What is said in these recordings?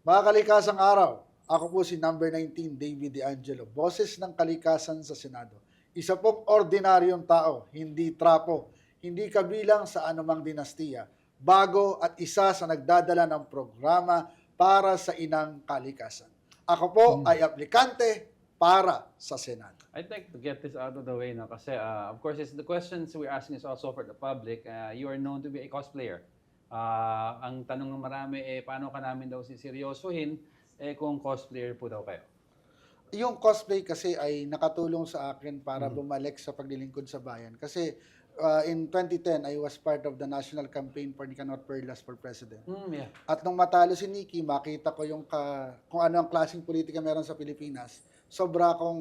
Mga kalikasang araw, ako po si number 19, David De Angelo, boses ng kalikasan sa Senado. Isa pong ordinaryong tao, hindi trapo, hindi kabilang sa anumang dinastiya, bago at isa sa nagdadala ng programa para sa inang kalikasan. Ako po ay aplikante para sa Senado. I'd like to get this out of the way now kasi of course the questions we're asking is also for the public. You are known to be a cosplayer. Ang tanong ng marami paano ka namin daw siseryosohin kung cosplayer po daw kayo? Yung cosplay kasi ay nakatulong sa akin para bumalik sa paglilingkod sa bayan. Kasi in 2010, I was part of the national campaign for Nicanor Perlas for President. Yeah. At nung matalo si Nikki, makita ko kung ano ang klaseng politika meron sa Pilipinas. Sobra akong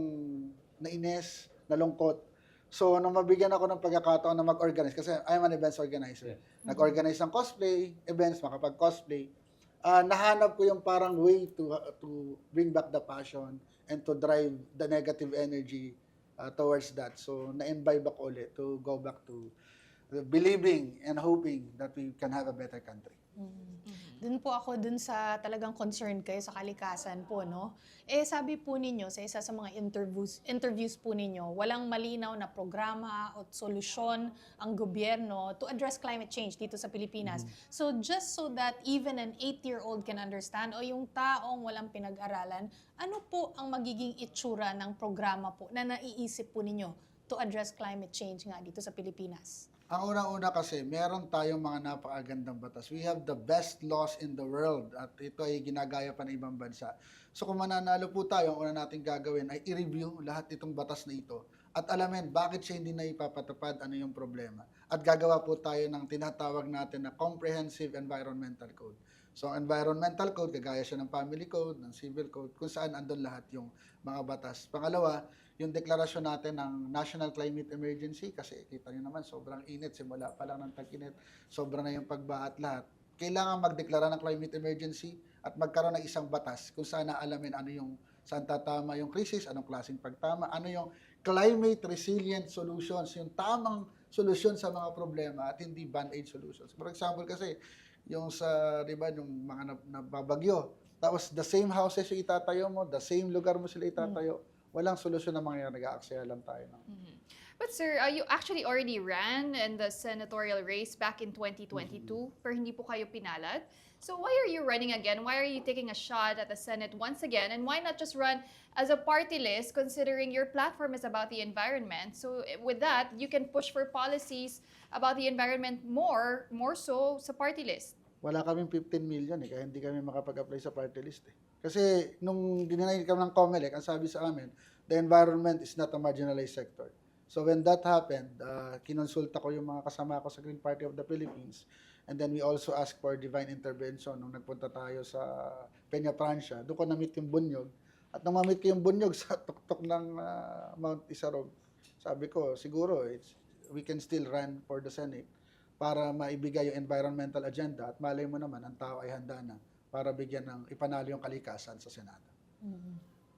nainis, nalungkot. So, nung mabigyan ako ng pagkakataon na mag-organize, kasi I'm an events organizer. Yeah. Nag-organize ng cosplay, events, makapag-cosplay. Nahanap ko yung parang way to bring back the passion and to drive the negative energy towards that. So, na-imbibe ako ulit to go back to believing and hoping that we can have a better country. Dun po ako dun sa talagang concerned kayo sa kalikasan po, no? Sabi po ninyo sa isa sa mga interviews po ninyo, walang malinaw na programa o solusyon ang gobyerno to address climate change dito sa Pilipinas. So just so that even an 8-year-old can understand o yung taong walang pinag-aralan, ano po ang magiging itsura ng programa po na naiisip po ninyo to address climate change nga dito sa Pilipinas? Ang unang-una kasi, meron tayong mga napakagandang batas. We have the best laws in the world at ito ay ginagaya pa ng ibang bansa. So kung mananalo po tayo, ang una natin gagawin ay i-review lahat itong batas na ito at alamin bakit siya hindi na ipapatupad, ano yung problema. At gagawa po tayo ng tinatawag natin na Comprehensive Environmental Code. So ang environmental code, kagaya siya ng family code, ng civil code, kung saan andun lahat yung mga batas. Pangalawa, yung deklarasyon natin ng National Climate Emergency, kasi kita nyo naman, sobrang init, simula pa lang ng tag-init, sobra na yung pagbaha at lahat. Kailangan magdeklara ng climate emergency at magkaroon ng isang batas kung saan naalamin ano yung saan tatama yung krisis, anong klaseng pagtama, ano yung climate resilient solutions, yung tamang solusyon sa mga problema at hindi band-aid solutions. For example kasi, yung sa, di ba, yung mga nababagyo, tapos the same houses yung itatayo mo, the same lugar mo sila itatayo, walang solusyon na mangyayari, nag-aaksaya lang tayo. No? But sir, you actually already ran in the senatorial race back in 2022, pero hindi po kayo pinalad. So why are you running again? Why are you taking a shot at the Senate once again? And why not just run as a party list, considering your platform is about the environment? So with that, you can push for policies about the environment more so sa party list. Wala kaming 15 million kaya hindi kami makapag-apply sa party list Kasi nung dinanay kami ng COMELEC, ang sabi sa amin, the environment is not a marginalized sector. So when that happened, kinonsulta ko yung mga kasama ko sa Green Party of the Philippines. And then we also asked for divine intervention nung nagpunta tayo sa Peña Francia. Doon ko na-meet yung Bunyog. At nung ma-meet ko yung Bunyog sa tuktok ng Mount Isarog, sabi ko, siguro we can still run for the Senate para maibigay yung environmental agenda at malay mo naman, ang tao ay handa na para bigyan ng ipanalo yung kalikasan sa Senado.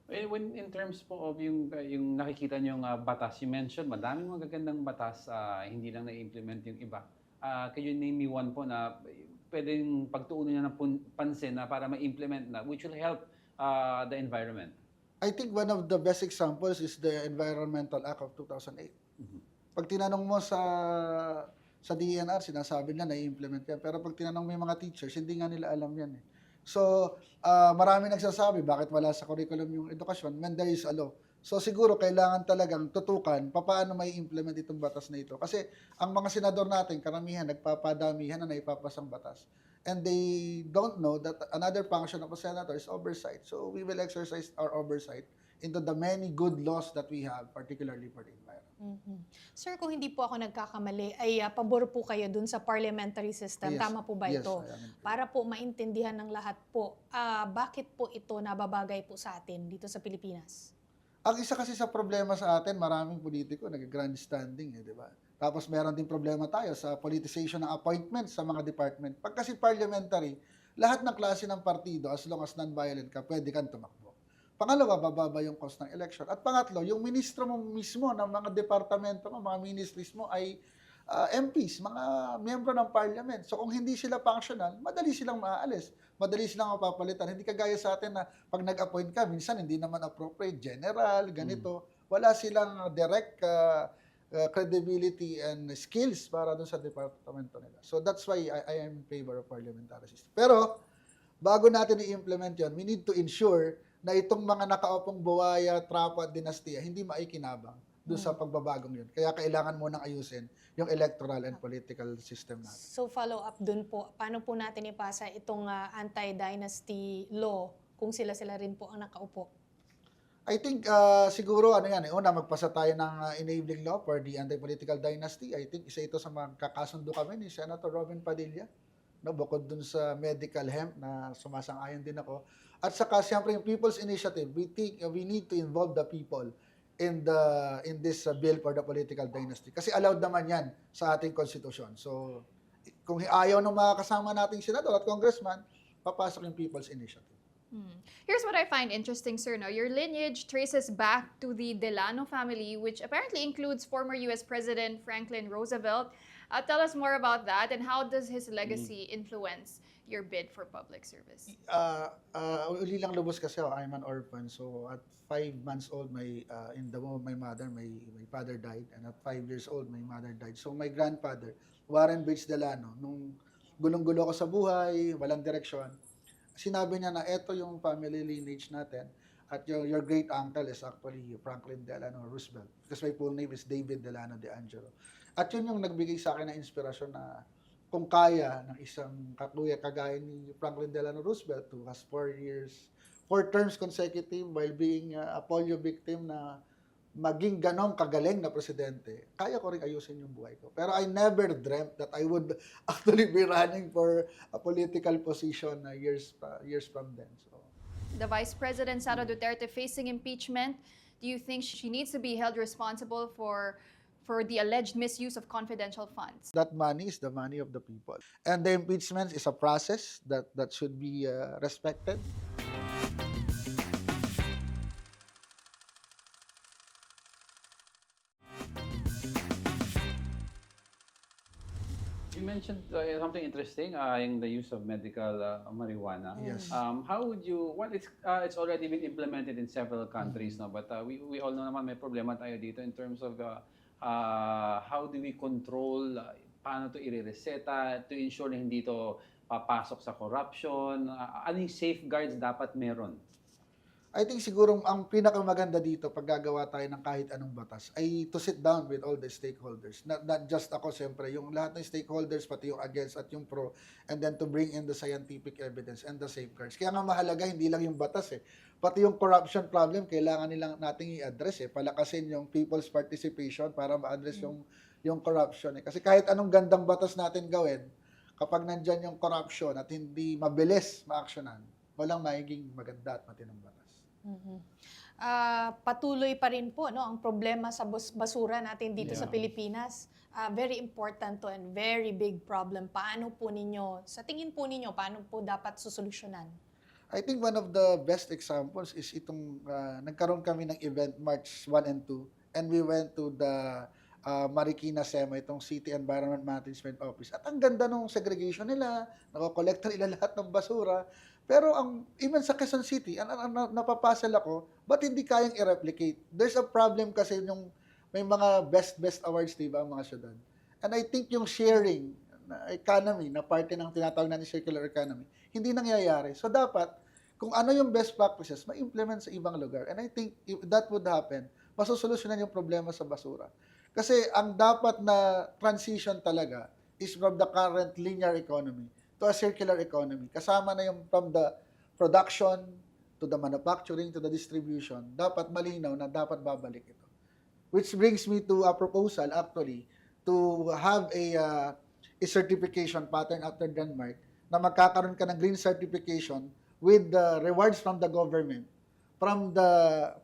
When in terms po of yung nakikita niyo yung batas, you mentioned madaming magagandang batas, hindi lang na-implement yung iba. Can you name me one po na pwedeng pagtuunan niya ng pansin na para ma-implement na, which will help the environment? I think one of the best examples is the Environmental Act of 2008. Pag tinanong mo sa DENR, sinasabi nila na-implement yan. Pero pag tinanong mo yung mga teachers, hindi nga nila alam yan So, marami nagsasabi, bakit wala sa curriculum yung edukasyon when there is a law. So, siguro kailangan talagang tutukan paano may implement itong batas na ito. Kasi ang mga senador natin, karamihan, nagpapadamihan na naipapasang batas. And they don't know that another function of a senator is oversight. So, we will exercise our oversight into the many good laws that we have, particularly for the environment. Sir, kung hindi po ako nagkakamali, ay pabor po kayo dun sa parliamentary system. Yes. Tama po ba Yes, ito? I am in favor. Para po maintindihan ng lahat po, bakit po ito nababagay po sa atin dito sa Pilipinas? Ang isa kasi sa problema sa atin, maraming politiko nag-grandstanding, di ba? Tapos meron din problema tayo sa politicization ng appointments sa mga department. Pag kasi parliamentary, lahat ng klase ng partido, as long as non-violent ka, pwede kang tumakbo. Pangalawa, bababa yung cost ng election. At pangatlo, yung ministro mo mismo ng mga departamento mo, mga ministries mo ay MPs, mga miyembro ng parliament. So kung hindi sila functional, madali silang maaalis. Madali silang mapapalitan. Hindi kagaya sa atin na pag nag-appoint ka, minsan hindi naman appropriate, general, ganito. Wala silang direct credibility and skills para dun sa departamento nila. So that's why I am in favor of parliamentary system. Pero bago natin i-implement yon, we need to ensure na itong mga nakaupong buwaya, trapo at dinastiya hindi maikinabang doon sa pagbabagong yun. Kaya kailangan mo nang ayusin yung electoral and political system natin. So follow up dun po, paano po natin ipasa itong anti-dynasty law kung sila-sila rin po ang nakaupo? I think siguro una magpasa tayo ng enabling law for the anti-political dynasty. I think isa ito sa magkakasundo kami ni Senator Robin Padilla. No, bukod dun sa medical hemp na sumasang-ayon din ako. At saka siyempre yung People's Initiative, we think we need to involve the people in this bill for the political dynasty. Kasi allowed naman yan sa ating konstitusyon. So kung ayaw ng mga kasama nating senador at congressman, papasok yung People's Initiative. Here's what I find interesting, sir. No? Your lineage traces back to the Delano family, which apparently includes former U.S. President Franklin Roosevelt. Tell us more about that, and how does his legacy influence your bid for public service? Uli lang lubos kasi ako, I'm an orphan. So at 5 months old, in the womb of my mother, my father died. And at 5 years old, my mother died. So my grandfather, Warren Bates Delano, nung gulong-gulo ko sa buhay, walang direksyon, sinabi niya na eto yung family lineage natin. At your great uncle is actually Franklin Delano Roosevelt. Because my full name is David Delano de Angelo. At yun yung nagbigay sa akin ng inspirasyon na kung kaya ng isang kakuya kagaya ni Franklin Delano Roosevelt who has 4 terms consecutive while being a polio victim na maging ganong kagaling na presidente, kaya ko rin ayusin yung buhay ko. Pero I never dreamt that I would actually be running for a political position years from then. So, The Vice President, Sara Duterte, facing impeachment. Do you think she needs to be held responsible for the alleged misuse of confidential funds? that money is the money of the people. And the impeachment is a process that should be respected. You mentioned something interesting, yung the use of medical marijuana. Yes. How would you, it's already been implemented in several countries, no? But we all know naman may problema tayo dito in terms of how do we control, paano to i-reseta, to ensure na hindi to papasok sa corruption, ano yung safeguards dapat meron? I think siguro ang pinakamaganda dito pag gagawa tayo ng kahit anong batas ay to sit down with all the stakeholders. Not just ako, siyempre, yung lahat ng stakeholders, pati yung against at yung pro, and then to bring in the scientific evidence and the safeguards. Kaya nga mahalaga, hindi lang yung batas pati yung corruption problem, kailangan nilang nating i-address palakasin yung people's participation para ma-address yung corruption Kasi kahit anong gandang batas natin gawin, kapag nandyan yung corruption at hindi mabilis ma-actionan, walang magiging maganda at matinong batas. Patuloy pa rin po ang problema sa basura natin dito sa Pilipinas. Very important to and very big problem. Paano po ninyo, sa tingin po ninyo, paano po dapat susolusyonan? I think one of the best examples is itong nagkaroon kami ng event March 1 and 2 and we went to the Marikina SEMA, itong City Environment Management Office. At ang ganda ng segregation nila, nakokolekta nila lahat ng basura. Pero even sa Quezon City, napapasal ako, ba't hindi kayang i-replicate? There's a problem kasi yung may mga best awards, diba, ang mga syudad. And I think yung sharing economy na parte ng tinatawag natin circular economy, hindi nangyayari. So dapat, kung ano yung best practices, ma-implement sa ibang lugar. And I think if that would happen, masusolusyonan yung problema sa basura. Kasi ang dapat na transition talaga is from the current linear economy to a circular economy. Kasama na yung from the production to the manufacturing to the distribution. Dapat malinaw na dapat babalik ito. Which brings me to a proposal actually to have a certification pattern after Denmark na magkakaroon ka ng green certification with the rewards from the government from the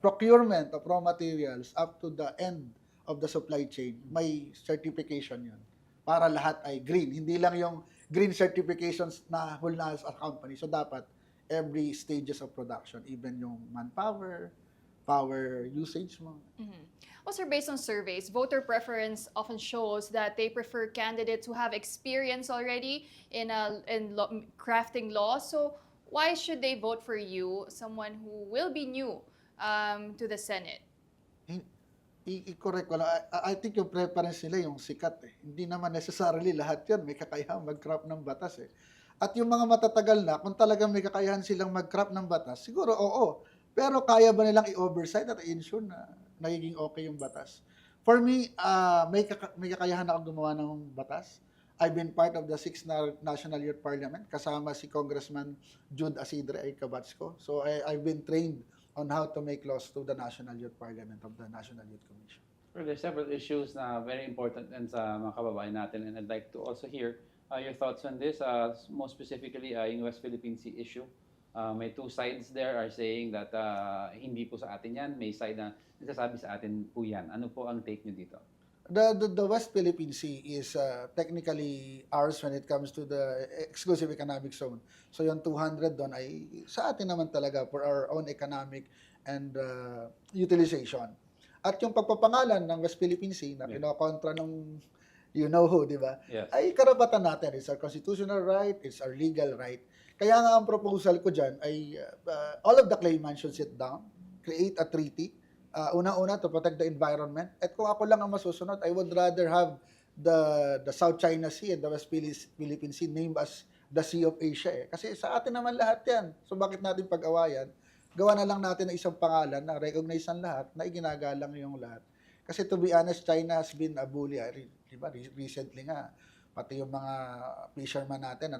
procurement of raw materials up to the end of the supply chain. May certification yun para lahat ay green. Hindi lang yung green certifications na hulna as a company. So dapat every stages of production, even yung manpower, power usage mo. Also, based on surveys, voter preference often shows that they prefer candidates who have experience already in crafting laws. So why should they vote for you, someone who will be new to the Senate? I-correct ko lang. I think yung preference nila yung sikat eh. Hindi naman necessarily lahat yan may kakayahan mag-craft ng batas eh. At yung mga matatagal na, kung talagang may kakayahan silang mag-craft ng batas, siguro oo. Pero kaya ba nilang i-oversight at i-ensure na nagiging okay yung batas? For me, may kakayahan akong gumawa ng batas. I've been part of the 6th National Youth Parliament. Kasama si Congressman Jude Asidre ay kabatch ko. So I've been trained on how to make laws to the National Youth Parliament of the National Youth Commission. Well, there's several issues na very important and sa mga kababayan natin, and I'd like to also hear your thoughts on this, most specifically yung West Philippine Sea issue. May two sides there are saying that hindi po sa atin yan, may side na nagsasabi sa atin po yan. Ano po ang take nyo dito? The West Philippine Sea is technically ours when it comes to the exclusive economic zone. So yung 200 doon ay sa atin naman talaga for our own economic and utilization. At yung pagpapangalan ng West Philippine Sea na kinokontra ng you know who, di ba? Yes. Ay karapatan natin. It's our constitutional right, it's our legal right. Kaya nga ang proposal ko dyan ay all of the claimants should sit down, create a treaty. Unang-una to protect the environment. At kung ako lang ang masusunod, I would rather have the South China Sea and the West Philippine Sea named as the Sea of Asia eh. Kasi sa atin naman lahat yan. So bakit natin pag-awayan? Gawa na lang natin ng isang pangalan na recognize ang lahat, na iginagalang yung lahat. Kasi to be honest, China has been a bully. Diba? Recently nga, pati yung mga fisherman natin na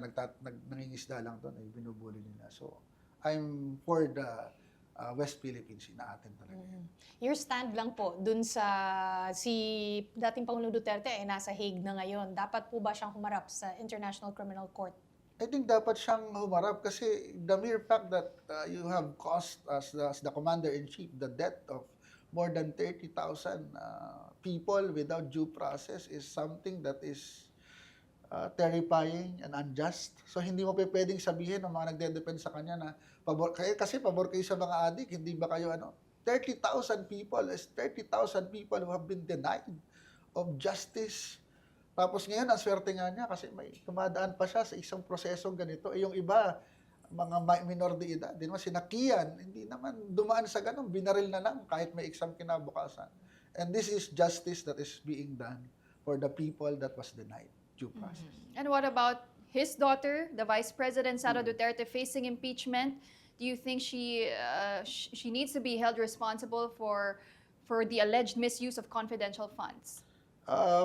nangingisda lang doon, ay binubuli nila. So I'm for the West Philippine Sea na atin talaga. Your stand lang po dun sa si dating Pangulong Duterte ay nasa Hague na ngayon. Dapat po ba siyang humarap sa International Criminal Court? I think dapat siyang humarap kasi the mere fact that you have caused as the commander-in-chief the death of more than 30,000 people without due process is something that is terrifying and unjust. So hindi mo pwedeng sabihin ng mga nagde-depend sa kanya na pabor kayo sa mga adik, hindi ba kayo 30,000 people who have been denied of justice. Tapos ngayon, ang swerte nga niya kasi may tumadaan pa siya sa isang prosesong ganito. Yung iba, mga minor de edad, di naman sinakiyan, hindi naman dumaan sa ganun, binaril na lang kahit may exam kinabukasan. And this is justice that is being done for the people that was denied due process. And what about his daughter, the Vice President Sara Duterte, facing impeachment? Do you think she needs to be held responsible for the alleged misuse of confidential funds?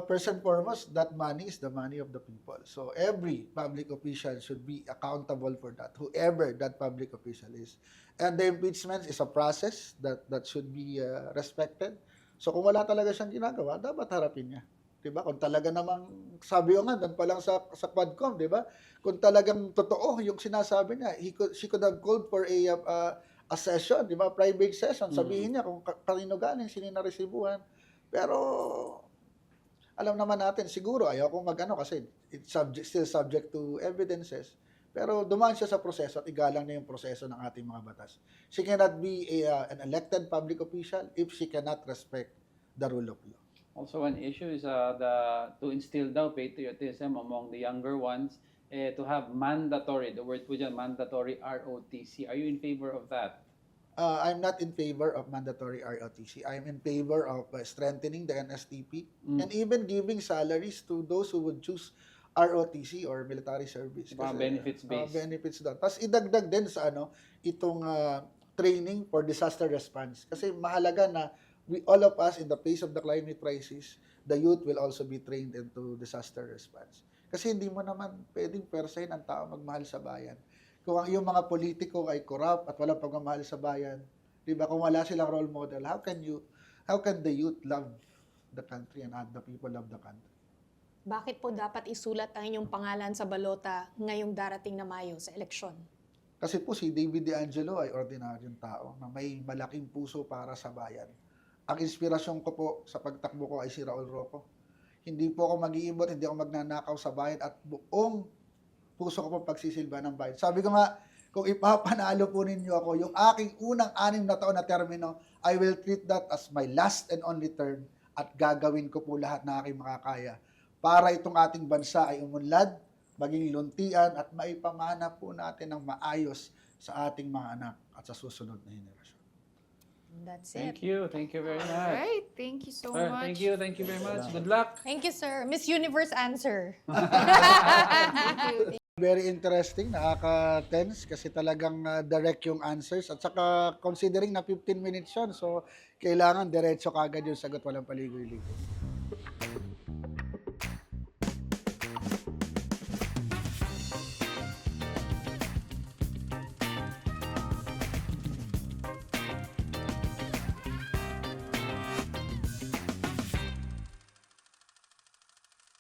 First and foremost, that money is the money of the people. So every public official should be accountable for that, whoever that public official is. And the impeachment is a process that should be respected. So kung wala talaga siyang ginagawa, dapat harapin niya. Diba? Kung talaga namang, sabi ko nga, doon pa lang sa Quadcom, diba? Kung talagang totoo yung sinasabi niya, she could have called for a session, diba? Private session. Sabihin niya kung kanino galing, sino na resibuhan. Pero, alam naman natin, siguro, ayaw kong kasi it's still subject to evidences. Pero dumaan siya sa proseso at igalang niya yung proseso ng ating mga batas. She cannot be an elected public official if she cannot respect the rule of law. Also, one issue is to instill daw patriotism among the younger ones, to have mandatory, the word po dyan, mandatory ROTC. Are you in favor of that? I'm not in favor of mandatory ROTC. I'm in favor of strengthening the NSTP and even giving salaries to those who would choose ROTC or military service. Mga benefits-based. Benefits doon. Tapos idagdag din sa itong training for disaster response. Kasi mahalaga na all of us in the face of the climate crisis, the youth will also be trained into disaster response. Kasi hindi mo naman pwedeng persahin ang tao magmahal sa bayan. Kung yung mga politiko ay corrupt at walang pagmamahal sa bayan, di ba? Kung wala silang role model, how can the youth love the country and the people love the country? Bakit po dapat isulat ang inyong pangalan sa balota ngayong darating na Mayo sa eleksyon? Kasi po si David De Angelo ay ordinaryong tao na may malaking puso para sa bayan. Ang inspirasyon ko po sa pagtakbo ko ay si Raul Roco. Hindi po ako hindi ako magnanakaw sa bayan at buong puso ko po pagsisilba ng bayan. Sabi ko nga, kung ipapanalo po ninyo ako, yung aking unang 6 na taon na termino, I will treat that as my last and only term at gagawin ko po lahat na aking makakaya para itong ating bansa ay umunlad, maging luntian at maipamana po natin ng maayos sa ating mga anak at sa susunod na henerasyon. That's Thank it. you. Thank you very All much. right. Thank you so Sir, much. thank you. Thank you very much. Good luck. Thank you, sir. Miss Universe answer. Thank you. Very interesting, nakaka-tense kasi talagang direct yung answers at saka considering na 15 minutes yun, so kailangan diretso kagad yung sagot, walang paligoy-ligoy.